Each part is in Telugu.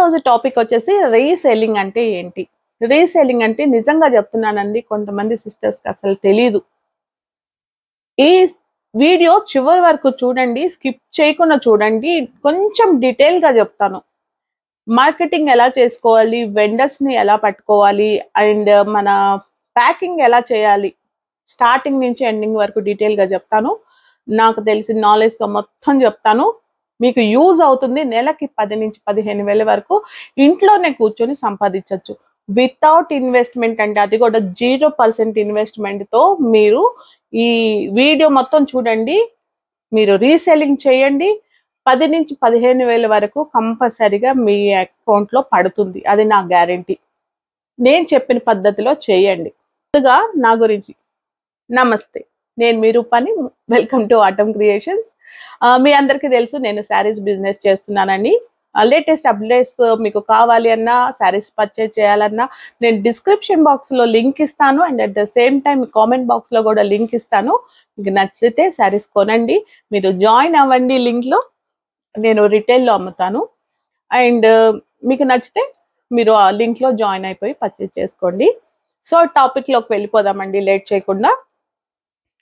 ఈరోజు టాపిక్ వచ్చేసి రీసెల్లింగ్ అంటే ఏంటి. రీసెల్లింగ్ అంటే నిజంగా చెప్తున్నానండి, కొంతమంది సిస్టర్స్కి అసలు తెలీదు. ఈ వీడియో చివరి వరకు చూడండి, స్కిప్ చేయకుండా చూడండి. కొంచెం డీటెయిల్గా చెప్తాను. మార్కెటింగ్ ఎలా చేసుకోవాలి, వెండర్స్ని ఎలా పట్టుకోవాలి, అండ్ మన ప్యాకింగ్ ఎలా చేయాలి, స్టార్టింగ్ నుంచి ఎండింగ్ వరకు డీటెయిల్గా చెప్తాను. నాకు తెలిసిన నాలెడ్జ్తో మొత్తం చెప్తాను. మీకు యూజ్ అవుతుంది. నెలకి 10 నుంచి 15,000 వరకు ఇంట్లోనే కూర్చొని సంపాదించవచ్చు వితౌట్ ఇన్వెస్ట్మెంట్. అంటే అది కూడా 0% ఇన్వెస్ట్మెంట్తో మీరు ఈ వీడియో మొత్తం చూడండి. మీరు రీసెల్లింగ్ చేయండి. 10 నుంచి 15,000 వరకు కంపల్సరిగా మీ అకౌంట్లో పడుతుంది. అది నా గ్యారంటీ. నేను చెప్పిన పద్ధతిలో చేయండి. ముందుగా నా గురించి నమస్తే, నేను మీ రూపాని. Welcome to Atom creations. మీ అందరికీ తెలుసు నేను శారీస్ బిజినెస్ చేస్తున్నానని. లేటెస్ట్ అప్డేట్స్ మీకు కావాలి అన్నా, శారీస్ పర్చేజ్ చేయాలన్నా నేను డిస్క్రిప్షన్ బాక్స్లో లింక్ ఇస్తాను, and at the same time comment బాక్స్లో కూడా లింక్ ఇస్తాను. మీకు నచ్చితే శారీస్ కొనండి, మీరు జాయిన్ అవ్వండి. లింక్లో నేను రిటైల్లో అమ్ముతాను, అండ్ మీకు నచ్చితే మీరు ఆ లింక్లో జాయిన్ అయిపోయి పర్చేజ్ చేసుకోండి. సో టాపిక్లోకి వెళ్ళిపోదామండి లేట్ చేయకుండా.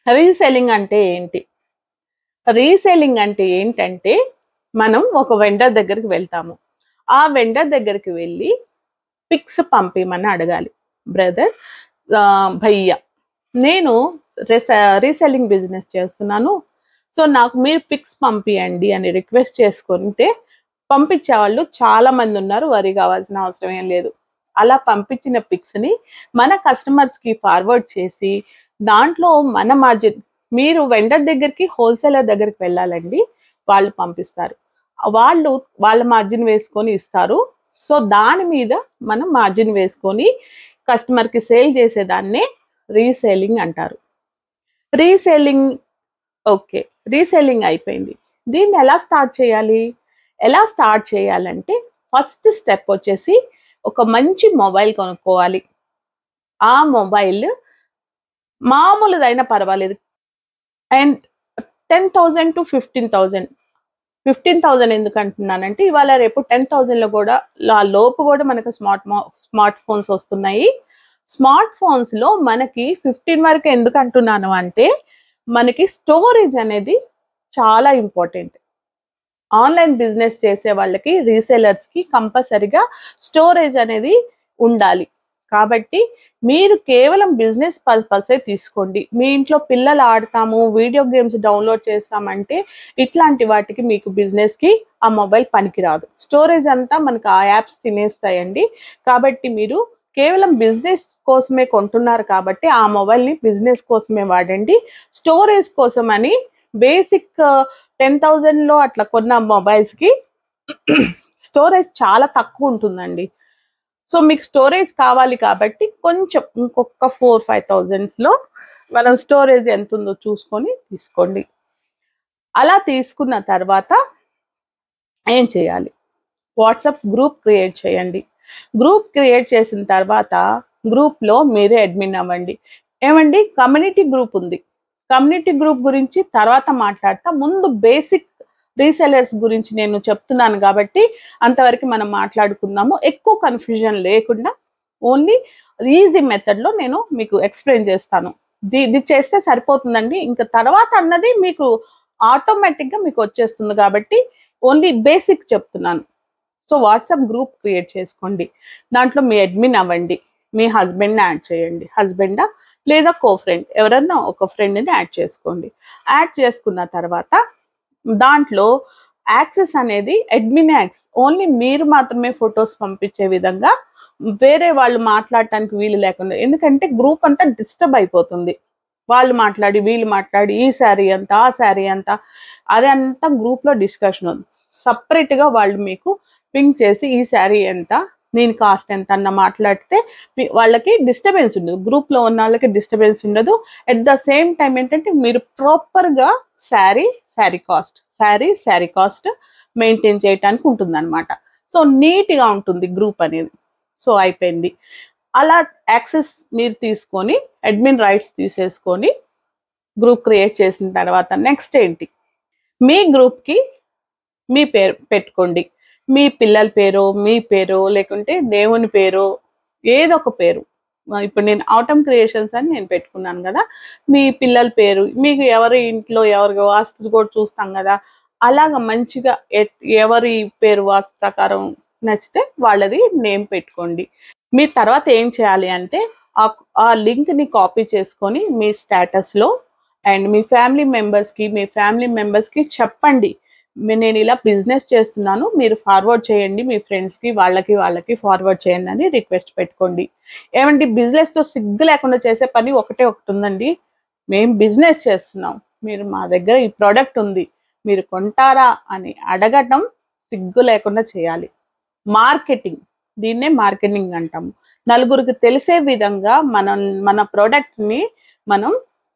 రీసెల్లింగ్ అంటే ఏంటి? రీసెల్లింగ్ అంటే ఏంటంటే, మనం ఒక వెండర్ దగ్గరికి వెళ్తాము. ఆ వెండర్ దగ్గరికి వెళ్ళి పిక్స్ పంపిమని అడగాలి. బ్రదర్, భయ్యా, నేను రీసెల్లింగ్ బిజినెస్ చేస్తున్నాను, సో నాకు మీరు పిక్స్ పంపియండి అని రిక్వెస్ట్ చేసుకుంటే పంపించే వాళ్ళు చాలా మంది ఉన్నారు. వరి కావాల్సిన అవసరం ఏం లేదు. అలా పంపించిన పిక్స్ని మన కస్టమర్స్కి ఫార్వర్డ్ చేసి దాంట్లో మన మార్జిన్, మీరు వెండర్ దగ్గరికి హోల్సేలర్ దగ్గరికి వెళ్ళాలండి, వాళ్ళు పంపిస్తారు, వాళ్ళు వాళ్ళ మార్జిన్ వేసుకొని ఇస్తారు. సో దాని మీద మనం మార్జిన్ వేసుకొని కస్టమర్కి సేల్ చేసేదాన్నే రీసేలింగ్ అంటారు. రీసేలింగ్ ఓకే, రీసేలింగ్ అయిపోయింది. దీన్ని ఎలా స్టార్ట్ చేయాలి? ఎలా స్టార్ట్ చేయాలంటే ఫస్ట్ స్టెప్ వచ్చేసి ఒక మంచి మొబైల్ కొనుక్కోవాలి. ఆ మొబైల్ మామూలుదైనా పర్వాలేదు, అండ్ 10,000 to 15,000. 15,000 ఎందుకు అంటున్నానంటే, ఇవాళ రేపు 10,000లో కూడా లోపు కూడా మనకు స్మార్ట్ ఫోన్స్ వస్తున్నాయి. స్మార్ట్ ఫోన్స్లో మనకి 15 వరకు ఎందుకు అంటున్నాను అంటే, మనకి స్టోరేజ్ అనేది చాలా ఇంపార్టెంట్. ఆన్లైన్ బిజినెస్ చేసే వాళ్ళకి, రీసేలర్స్కి కంపల్సరిగా స్టోరేజ్ అనేది ఉండాలి. కాబట్టి మీరు కేవలం బిజినెస్ పర్పసే తీసుకోండి. మీ ఇంట్లో పిల్లలు ఆడతాము, వీడియో గేమ్స్ డౌన్లోడ్ చేస్తామంటే ఇట్లాంటి వాటికి మీకు బిజినెస్కి ఆ మొబైల్ పనికిరాదు. స్టోరేజ్ అంతా మనకు ఆ యాప్స్ తినేస్తాయండి. కాబట్టి మీరు కేవలం బిజినెస్ కోసమే కొంటున్నారు కాబట్టి ఆ మొబైల్ని బిజినెస్ కోసమే వాడండి. స్టోరేజ్ కోసం అని బేసిక్ 10,000లో అట్లా కొన్న మొబైల్స్కి స్టోరేజ్ చాలా తక్కువ ఉంటుందండి. సో మీకు స్టోరేజ్ కావాలి కాబట్టి కొంచెం ఇంకొక 4-5,000లో మనం స్టోరేజ్ ఎంత ఉందో చూసుకొని తీసుకోండి. అలా తీసుకున్న తర్వాత ఏం చేయాలి? వాట్సాప్ గ్రూప్ క్రియేట్ చేయండి. గ్రూప్ క్రియేట్ చేసిన తర్వాత గ్రూప్లో మీరే అడ్మిన్ అవ్వండి. ఏమండి, కమ్యూనిటీ గ్రూప్ ఉంది. కమ్యూనిటీ గ్రూప్ గురించి తర్వాత మాట్లాడతా. ముందు బేసిక్ రీసెలర్స్ గురించి నేను చెప్తున్నాను కాబట్టి అంతవరకు మనం మాట్లాడుకుందాము. ఎక్కువ కన్ఫ్యూజన్ లేకుండా ఓన్లీ ఈజీ మెథడ్లో నేను మీకు ఎక్స్ప్లెయిన్ చేస్తాను. ఇది చేస్తే సరిపోతుందండి. ఇంకా తర్వాత అన్నది మీకు ఆటోమేటిక్గా మీకు వచ్చేస్తుంది కాబట్టి ఓన్లీ బేసిక్ చెప్తున్నాను. సో వాట్సాప్ గ్రూప్ క్రియేట్ చేసుకోండి. దాంట్లో మీ అడ్మిన్ అవ్వండి. మీ హస్బెండ్ని యాడ్ చేయండి. హస్బెండా లేదా కో ఫ్రెండ్, ఎవరన్నా ఒక ఫ్రెండ్ని యాడ్ చేసుకోండి. యాడ్ చేసుకున్న తర్వాత దాంట్లో యాక్సెస్ అనేది అడ్మిన్ యాక్సెస్, ఓన్లీ మీరు మాత్రమే ఫొటోస్ పంపించే విధంగా, వేరే వాళ్ళు మాట్లాడటానికి వీలు లేకుండా. ఎందుకంటే గ్రూప్ అంతా డిస్టర్బ్ అయిపోతుంది. వాళ్ళు మాట్లాడి వీళ్ళు మాట్లాడి ఈ శారీ అంత, ఆ శారీ అంత, అదే అంతా గ్రూప్లో డిస్కషన్ ఉంది. సపరేట్గా వాళ్ళు మీకు పింక్ చేసి ఈ శారీ ఎంత, దీని కాస్ట్ ఎంత అన్న మాట్లాడితే వాళ్ళకి డిస్టర్బెన్స్ ఉండదు. గ్రూప్లో ఉన్న వాళ్ళకి డిస్టర్బెన్స్ ఉండదు. అట్ ద సేమ్ టైం ఏంటంటే మీరు ప్రాపర్గా శారీ కాస్ట్ మెయింటైన్ చేయడానికి ఉంటుంది అనమాట. సో నీట్గా ఉంటుంది గ్రూప్ అనేది. సో అయిపోయింది. అలా యాక్సెస్ మీరు తీసుకొని అడ్మిన్ రైట్స్ తీసేసుకొని గ్రూప్ క్రియేట్ చేసిన తర్వాత నెక్స్ట్ ఏంటి? మీ గ్రూప్కి మీ పేరు పెట్టుకోండి. మీ పిల్లల పేరో, మీ పేరో, లేకుంటే దేవుని పేరో, ఏదో ఒక పేరు. ఇప్పుడు నేను ఆటమ్ క్రియేషన్స్ అని నేను పెట్టుకున్నాను కదా, మీ పిల్లల పేరు, మీకు ఎవరి ఇంట్లో ఎవరి వాస్తు కూడా చూస్తాం కదా, అలాగా మంచిగా ఎవరి పేరు వాస్తు ప్రకారం నచ్చితే వాళ్ళది నేమ్ పెట్టుకోండి. మీ తర్వాత ఏం చేయాలి అంటే ఆ లింక్ ని కాపీ చేసుకొని మీ స్టేటస్ లో అండ్ మీ ఫ్యామిలీ మెంబర్స్ కి చెప్పండి, నేను ఇలా బిజినెస్ చేస్తున్నాను, మీరు ఫార్వర్డ్ చేయండి, మీ ఫ్రెండ్స్ కి వాళ్ళకి ఫార్వర్డ్ చేయండి అని రిక్వెస్ట్ పెట్టుకోండి. ఏమండి, బిజినెస్ తో సిగ్గు లేకుండా చేసే పని ఒకటి ఉందండి. మేము బిజినెస్ చేస్తున్నాం, మీరు మా దగ్గర ఈ ప్రోడక్ట్ ఉంది, మీరు కొంటారా అని అడగటం సిగ్గు లేకుండా చేయాలి. మార్కెటింగ్, దీన్నే మార్కెటింగ్ అంటాము. నలుగురికి తెలిసే విధంగా మన ప్రోడక్ట్ ని మనం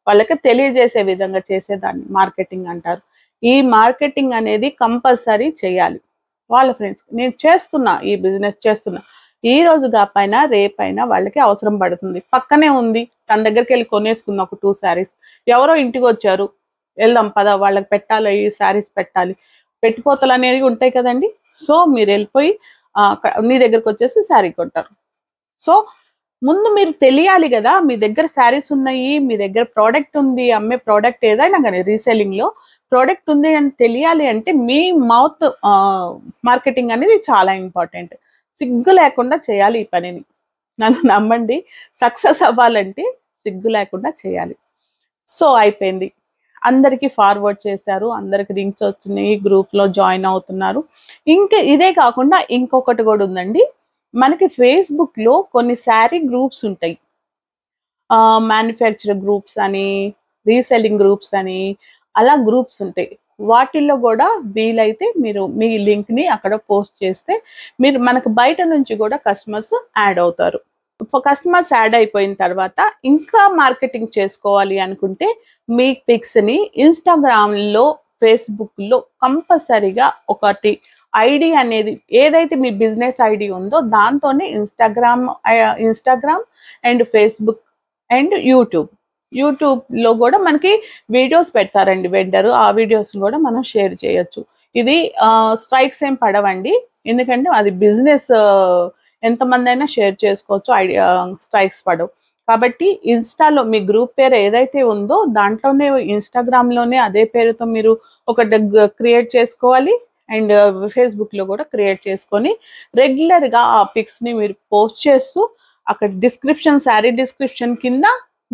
వాళ్ళకి తెలియజేసే విధంగా చేసేదాన్ని మార్కెటింగ్ అంటారు. ఈ మార్కెటింగ్ అనేది కంపల్సరీ చేయాలి. వాళ్ళ ఫ్రెండ్స్, నేను చేస్తున్నా, ఈ బిజినెస్ చేస్తున్నా, ఈ రోజు కాపైనా రేపైనా వాళ్ళకి అవసరం పడుతుంది. పక్కనే ఉంది, తన దగ్గరికి వెళ్ళి కొనేసుకుందాం ఒక 2 శారీస్. ఎవరో ఇంటికి వచ్చారు, వెళ్దాం పద, వాళ్ళకి పెట్టాలి, ఈ శారీస్ పెట్టాలి, పెట్టిపోతలు అనేవి ఉంటాయి కదండి. సో మీరు వెళ్ళిపోయి నీ దగ్గరకు వచ్చేసి శారీ కొంటారు. సో ముందు మీరు తెలియాలి కదా, మీ దగ్గర శారీస్ ఉన్నాయి, మీ దగ్గర ప్రోడక్ట్ ఉంది, అమ్మే ప్రోడక్ట్ ఏదైనా కానీ రీసెల్లింగ్ లో ప్రోడక్ట్ ఉంది అని తెలియాలి అంటే మీ మౌత్ మార్కెటింగ్ అనేది చాలా ఇంపార్టెంట్. సిగ్గు లేకుండా చేయాలి ఈ పనిని. నన్ను నమ్మండి, సక్సెస్ అవ్వాలంటే సిగ్గు లేకుండా చేయాలి. సో అయిపోయింది, అందరికి ఫార్వర్డ్ చేశారు, అందరికి లింక్స్ వచ్చినాయి, గ్రూప్ లో జాయిన్ అవుతున్నారు. ఇంకా ఇదే కాకుండా ఇంకొకటి కూడా ఉందండి, మనకి ఫేస్బుక్ లో కొన్ని శారీ గ్రూప్స్ ఉంటాయి, మ్యానుఫ్యాక్చర్ గ్రూప్స్ అని, రీసెల్లింగ్ గ్రూప్స్ అని, అలా గ్రూప్స్ ఉంటాయి. వాటిల్లో కూడా వీలైతే మీరు మీ లింక్ ని అక్కడ పోస్ట్ చేస్తే మీరు మనకు బయట నుంచి కూడా కస్టమర్స్ యాడ్ అవుతారు. కస్టమర్స్ యాడ్ అయిపోయిన తర్వాత ఇంకా మార్కెటింగ్ చేసుకోవాలి అనుకుంటే మీ పిక్స్ ని ఇన్స్టాగ్రామ్ లో, ఫేస్బుక్ లో కంపల్సరీగా ఒకటి ఐడి అనేది, ఏదైతే మీ బిజినెస్ ఐడి ఉందో దాంతోనే Instagram and Facebook and YouTube లో కూడా మనకి వీడియోస్ పెడతారండి వెండర్, ఆ వీడియోస్ కూడా మనం షేర్ చేయొచ్చు. ఇది స్ట్రైక్స్ ఏం పడవండి, ఎందుకంటే అది బిజినెస్, ఎంతమంది అయినా షేర్ చేసుకోవచ్చు, ఐడియా స్ట్రైక్స్ పడవు. కాబట్టి ఇన్స్టాలో మీ గ్రూప్ పేరు ఏదైతే ఉందో దాంట్లోనే ఇన్స్టాగ్రామ్ లోనే అదే పేరుతో మీరు ఒకటి క్రియేట్ చేసుకోవాలి, అండ్ ఫేస్బుక్ లో కూడా క్రియేట్ చేసుకొని రెగ్యులర్ గా ఆ పిక్స్ ని మీరు పోస్ట్ చేస్తూ అక్కడ డిస్క్రిప్షన్, శారీ డిస్క్రిప్షన్ కింద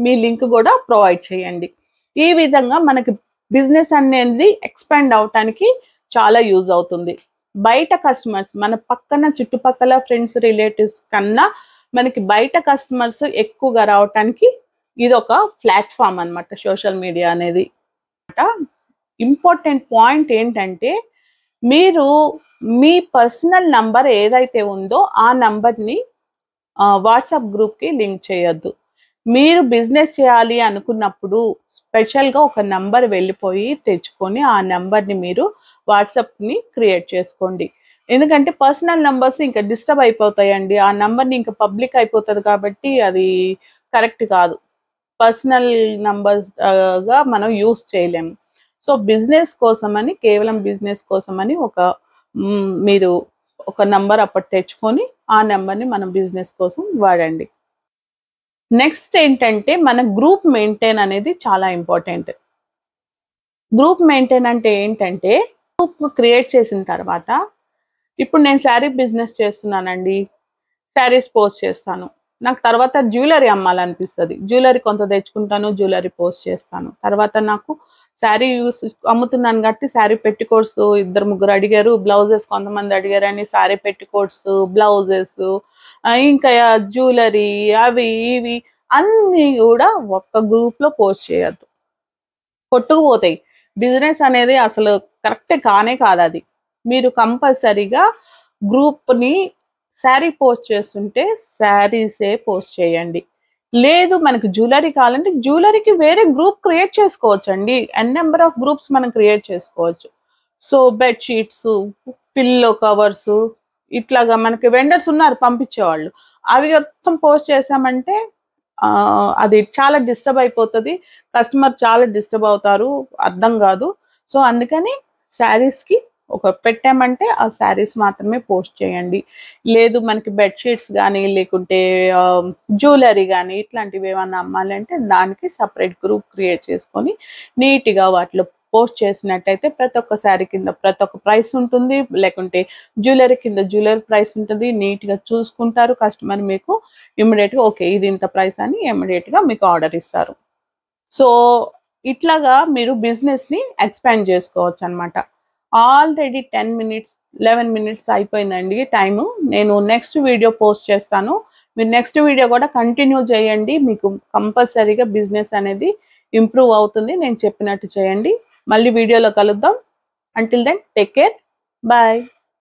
మీ లింక్ కూడా ప్రొవైడ్ చేయండి. ఈ విధంగా మనకి బిజినెస్ అనేది ఎక్స్పాండ్ అవటానికి చాలా యూజ్ అవుతుంది. బయట కస్టమర్స్, మన పక్కన చుట్టుపక్కల ఫ్రెండ్స్ రిలేటివ్స్ కన్నా మనకి బయట కస్టమర్స్ ఎక్కువగా రావటానికి ఇది ఒక ప్లాట్ఫామ్ అన్నమాట, సోషల్ మీడియా అనేది. ఇంపార్టెంట్ పాయింట్ ఏంటంటే మీరు మీ పర్సనల్ నంబర్ ఏదైతే ఉందో ఆ నంబర్ని వాట్సాప్ గ్రూప్కి లింక్ చేయొద్దు. మీరు బిజినెస్ చేయాలి అనుకున్నప్పుడు స్పెషల్గా ఒక నంబర్ వెళ్ళిపోయి తెచ్చుకొని ఆ నంబర్ని మీరు వాట్సాప్ని క్రియేట్ చేసుకోండి. ఎందుకంటే పర్సనల్ నంబర్స్ ఇంకా డిస్టర్బ్ అయిపోతాయండి, ఆ నంబర్ని ఇంకా పబ్లిక్ అయిపోతుంది కాబట్టి అది కరెక్ట్ కాదు. పర్సనల్ నంబర్గా మనం యూస్ చేయలేము. సో బిజినెస్ కోసమని, కేవలం బిజినెస్ కోసమని మీరు ఒక నంబర్ అప్పటి తెచ్చుకొని ఆ నెంబర్ని మనం బిజినెస్ కోసం వాడండి. నెక్స్ట్ ఏంటంటే మన గ్రూప్ మెయింటైన్ అనేది చాలా ఇంపార్టెంట్. గ్రూప్ మెయింటైన్ అంటే ఏంటంటే, గ్రూప్ క్రియేట్ చేసిన తర్వాత, ఇప్పుడు నేను శారీ బిజినెస్ చేస్తున్నానండి, శారీస్ పోస్ట్ చేస్తాను, నాకు తర్వాత జ్యువెలరీ అమ్మాలనిపిస్తుంది, జ్యువెలరీ కొంత తెచ్చుకుంటాను, జ్యువెలరీ పోస్ట్ చేస్తాను. తర్వాత నాకు శారీ అమ్ముతున్నాను కాబట్టి శారీ పెట్టికోట్స్ 2-3 అడిగారు, బ్లౌజెస్ కొంతమంది అడిగారని శారీ పెట్టికోట్స్, బ్లౌజెస్, ఇంకా జ్యువెలరీ, అవి ఇవి అన్నీ కూడా ఒక్క గ్రూప్ లో పోస్ట్ చేయొద్దు, కొట్టుకుపోతాయి. బిజినెస్ అనేది అసలు కరెక్ట్ కానే కాదు అది. మీరు కంపల్సరీగా గ్రూప్ని శారీ పోస్ట్ చేస్తుంటే శారీసే పోస్ట్ చేయండి. లేదు మనకు జ్యువెలరీ కావాలంటే జ్యువెలరీకి వేరే గ్రూప్ క్రియేట్ చేసుకోవచ్చు అండి, నెంబర్ ఆఫ్ గ్రూప్స్ మనం క్రియేట్ చేసుకోవచ్చు. సో బెడ్షీట్స్, పిల్లో కవర్స్, ఇట్లాగా మనకి వెండర్స్ ఉన్నారు పంపించేవాళ్ళు, అవి మొత్తం పోస్ట్ చేసామంటే అది చాలా డిస్టర్బ్ అయిపోతుంది, కస్టమర్ చాలా డిస్టర్బ్ అవుతారు, అర్థం కాదు. సో అందుకని శారీస్కి ఒక పెట్టామంటే ఆ శారీస్ మాత్రమే పోస్ట్ చేయండి. లేదు మనకి బెడ్‌షీట్స్ గానీ, లేకుంటే జ్యువెలరీ గానీ ఇట్లాంటివి ఏమన్నా అమ్మాలంటే దానికి సెపరేట్ గ్రూప్ క్రియేట్ చేసుకొని నీట్‌గా వాటిలో పోస్ట్ చేసినట్టయితే ప్రతి ఒక్క శారీ కింద ప్రతి ఒక్క ప్రైస్ ఉంటుంది. లేకుంటే జ్యువెలరీ కింద జ్యువెలరీ ప్రైస్ ఉంటది. నీట్‌గా చూసుకుంటారు కస్టమర్ మీకు ఇమ్మీడియేట్‌గా ఓకే. ఇది ఇంత ప్రైస్ అని ఇమ్మీడియేట్‌గా మీకు ఆర్డర్ ఇస్తారు. సో, ఇట్లాగా మీరు బిజినెస్‌ని ఎక్స్‌పాండ్ జేసుకోవచ్చనమాట. ఆల్రెడీ 10 మినిట్స్, 11 మినిట్స్ అయిపోయిందండి టైము. నేను నెక్స్ట్ వీడియో పోస్ట్ చేస్తాను. మీరు నెక్స్ట్ వీడియో గూడా కంటిన్యూ చేయండి. మీకు కంపల్సరీగా బిజినెస్ అనేది ఇంప్రూవ్ అవుతుంది. నేను చెప్పినట్టు చేయండి. మళ్ళీ వీడియోలో కలుద్దాం. Until then take care. Bye.